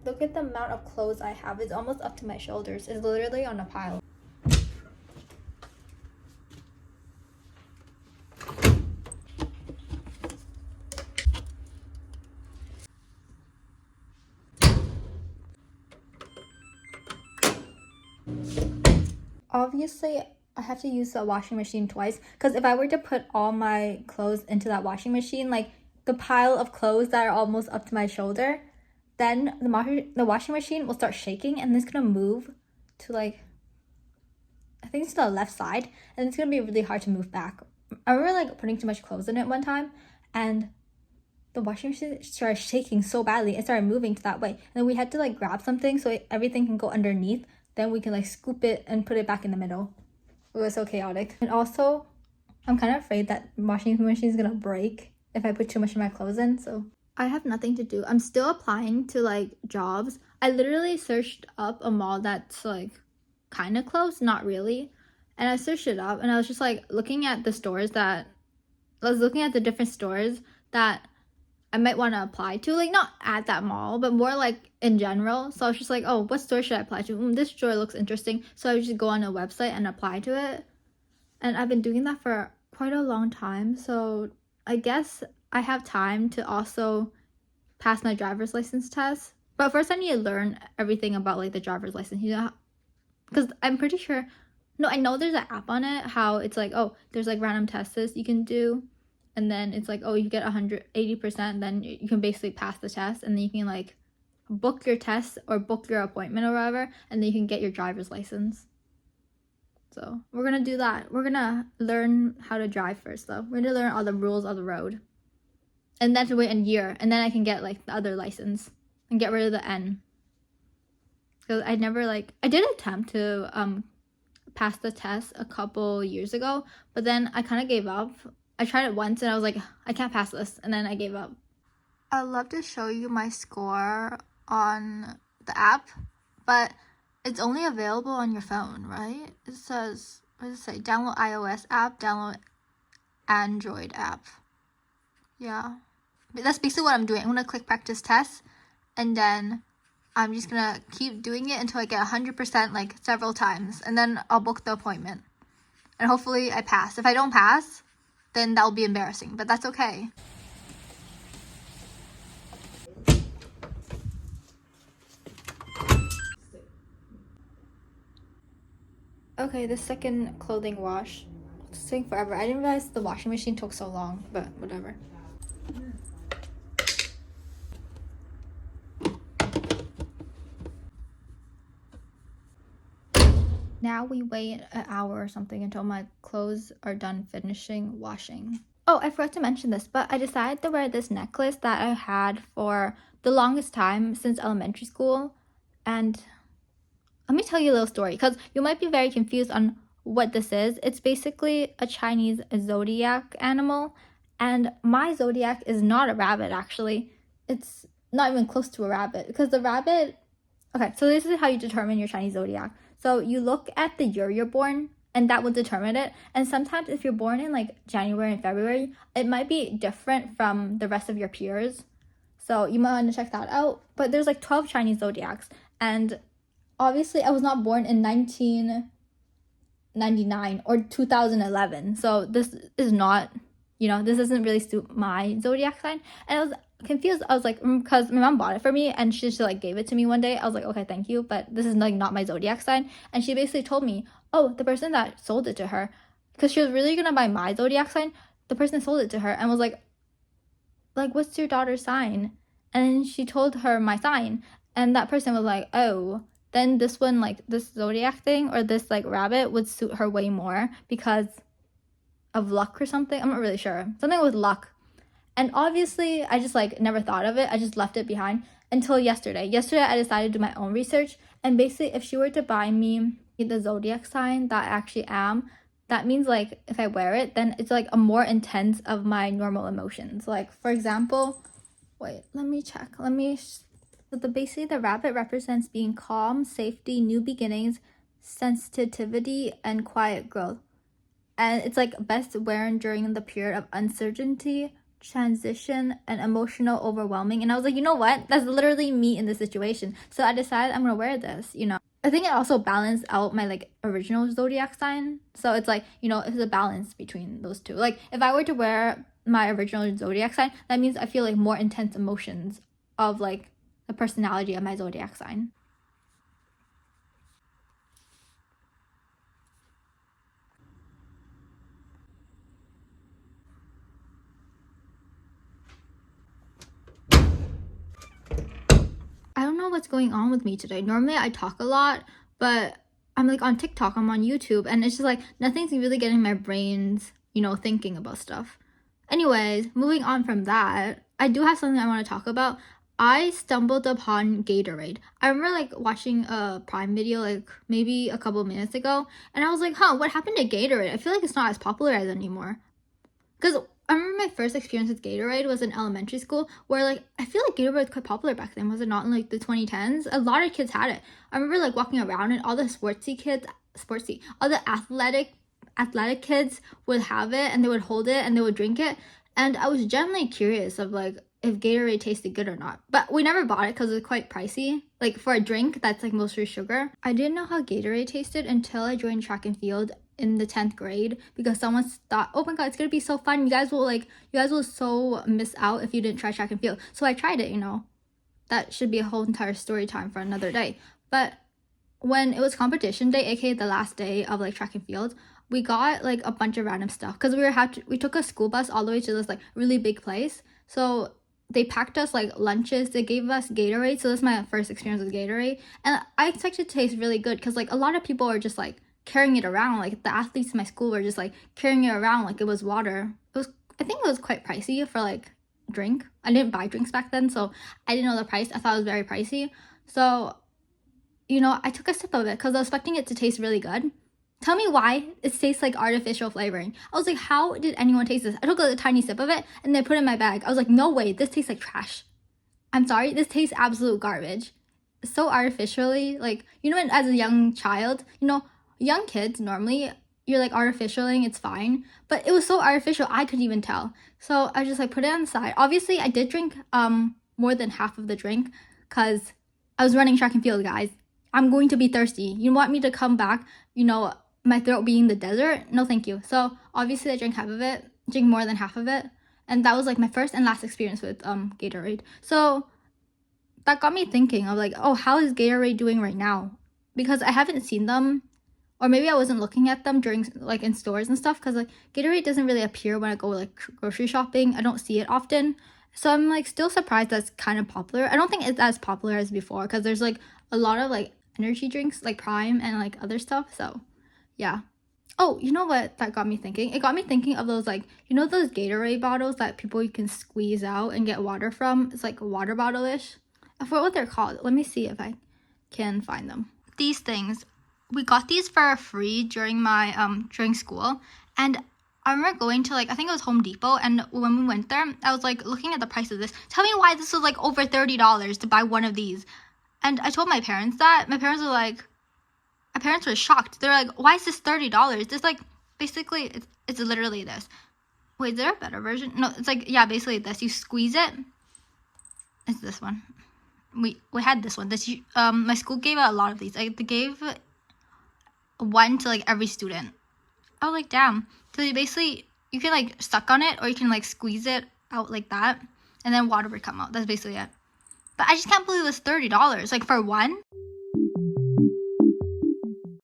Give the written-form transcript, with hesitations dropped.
Look at the amount of clothes I have. It's almost up to my shoulders. It's literally on a pile. Obviously, I have to use the washing machine twice, because if I were to put all my clothes into that washing machine, like the pile of clothes that are almost up to my shoulder, then the washing machine will start shaking, and it's gonna move to like, I think it's to the left side, and it's gonna be really hard to move back. I remember like putting too much clothes in it one time, and the washing machine started shaking so badly. It started moving to that way, and then we had to like grab something so everything can go underneath. Then we can like scoop it and put it back in the middle. It was so chaotic. And also, I'm kind of afraid that washing machine is gonna break if I put too much of my clothes in. So I have nothing to do. I'm still applying to like jobs. I literally searched up a mall that's like kind of close, not really. And I searched it up, and I was just like looking at the different stores that I might want to apply to, like not at that mall, but more like in general. So I was just like, oh, what store should I apply to? This store looks interesting. So I would just go on a website and apply to it. And I've been doing that for quite a long time. So I guess I have time to also pass my driver's license test. But first I need to learn everything about like the driver's license, you know, because I'm pretty sure, no, I know there's an app on it, how it's like, oh, there's like random tests you can do. And then it's like, oh, you get 180%, then you can basically pass the test, and then you can like book your test or book your appointment or whatever, and then you can get your driver's license. So we're gonna do that. We're gonna learn how to drive first though. We're gonna learn all the rules of the road. And then to wait a year, and then I can get like the other license and get rid of the N. Because I did attempt to pass the test a couple years ago, but then I kind of gave up. I tried it once and I was like, I can't pass this, and then I gave up. I'd love to show you my score on the app, but it's only available on your phone, right? It says, what does it say? Download iOS app, download Android app. Yeah. That's basically what I'm doing. I'm gonna click practice test, and then I'm just gonna keep doing it until I get 100% like several times, and then I'll book the appointment. And hopefully I pass. If I don't pass, then that'll be embarrassing, but that's okay. Okay, the second clothing wash. It's taking forever. I didn't realize the washing machine took so long, but whatever. Now we wait an hour or something until my clothes are done finishing washing. Oh, I forgot to mention this, but I decided to wear this necklace that I had for the longest time since elementary school. And let me tell you a little story, because you might be very confused on what this is. It's basically a Chinese zodiac animal, and my zodiac is not a rabbit, actually. It's not even close to a rabbit, because the rabbit... Okay, so this is how you determine your Chinese zodiac. So you look at the year you're born, and that will determine it. And sometimes if you're born in like January and February, it might be different from the rest of your peers. So you might want to check that out. But there's like 12 Chinese zodiacs, and obviously I was not born in 1999 or 2011. So this is not, this doesn't really suit my zodiac sign. And I was confused. I was like, because my mom bought it for me, and she just like gave it to me one day. I was like, okay, thank you, but this is like not my zodiac sign. And she basically told me, oh, the person that sold it to her, because she was really gonna buy my zodiac sign, the person sold it to her and was like, what's your daughter's sign? And she told her my sign, and that person was like, oh, then this one, like this zodiac thing or this like rabbit would suit her way more because of luck or something. I'm not really sure. Something with luck. And obviously, I just like never thought of it. I just left it behind until yesterday. Yesterday, I decided to do my own research. And basically, if she were to buy me the zodiac sign that I actually am, that means like if I wear it, then it's like a more intense of my normal emotions. Like, for example, wait, let me check. So basically, the rabbit represents being calm, safety, new beginnings, sensitivity, and quiet growth. And it's like best worn during the period of uncertainty, transition and emotional overwhelming. And I was like, you know what? That's literally me in this situation. So I decided I'm gonna wear this, you know. I think it also balanced out my like original zodiac sign. So it's like, you know, it's a balance between those two. Like if I were to wear my original zodiac sign, that means I feel like more intense emotions of like the personality of my zodiac sign. I don't know what's going on with me today. Normally I talk a lot, but I'm like on TikTok, I'm on YouTube, and it's just like nothing's really getting my brains, you know, thinking about stuff. Anyways, moving on from that, I do have something I want to talk about. I stumbled upon Gatorade. I remember like watching a Prime video like maybe a couple minutes ago, and I was like, huh, what happened to Gatorade? I feel like it's not as popular as anymore. Because I remember my first experience with Gatorade was in elementary school, where like I feel like Gatorade was quite popular back then, was it not? In like the 2010s, a lot of kids had it. I remember like walking around and all the all the athletic kids would have it, and they would hold it and they would drink it. And I was genuinely curious of like if Gatorade tasted good or not. But we never bought it because it's quite pricey. Like for a drink that's like mostly sugar. I didn't know how Gatorade tasted until I joined track and field in the 10th grade, because someone thought, oh my god, it's gonna be so fun, you guys will so miss out if you didn't try track and field. So I tried it, you know. That should be a whole entire story time for another day. But when it was competition day, aka the last day of like track and field, we got like a bunch of random stuff because we took a school bus all the way to this like really big place. So they packed us like lunches, they gave us Gatorade. So this is my first experience with Gatorade, and I expected it to taste really good because like a lot of people are just like carrying it around. Like the athletes in my school were just like carrying it around like it was water. I think it was quite pricey for like drink. I didn't buy drinks back then, so I didn't know the price. I thought it was very pricey. So, you know, I took a sip of it because I was expecting it to taste really good. Tell me why it tastes like artificial flavoring. I was like, how did anyone taste this? I took a tiny sip of it and then I put it in my bag. I was like, no way, this tastes like trash. I'm sorry, this tastes absolute garbage. So artificially, like, you know, as a young child, you know, young kids normally you're like artificialing, it's fine, but it was so artificial I couldn't even tell. So I just like put it on the side. Obviously I did drink more than half of the drink because I was running track and field, guys. I'm going to be thirsty. You want me to come back, you know, my throat being the desert? No thank you. So obviously I drank more than half of it, and that was like my first and last experience with Gatorade. So that got me thinking of like, oh, how is Gatorade doing right now? Because I haven't seen them, or maybe I wasn't looking at them during like in stores and stuff, because like Gatorade doesn't really appear when I go like grocery shopping. I don't see it often. So I'm like still surprised that's kind of popular. I don't think it's as popular as before because there's like a lot of like energy drinks like Prime and like other stuff. So yeah. Oh, you know what that got me thinking? It got me thinking of those like, you know, those Gatorade bottles that people you can squeeze out and get water from? It's like a water bottle-ish. I forget what they're called. Let me see if I can find them. These things, we got these for free during my during school, and I remember going to like, I think it was Home Depot, and when we went there, I was like looking at the price of this. Tell me why this was like over $30 to buy one of these. And I told my parents that. My parents were shocked. They're like, why is this $30? This like basically it's literally this. Wait, is there a better version? No, it's like, yeah, basically this. You squeeze it. It's this one. We had this one. My school gave out a lot of these. Like, they gave one to like every student. I was like, damn. So you can like suck on it, or you can like squeeze it out like that, and then water would come out. That's basically it. But I just can't believe it was $30 like for one.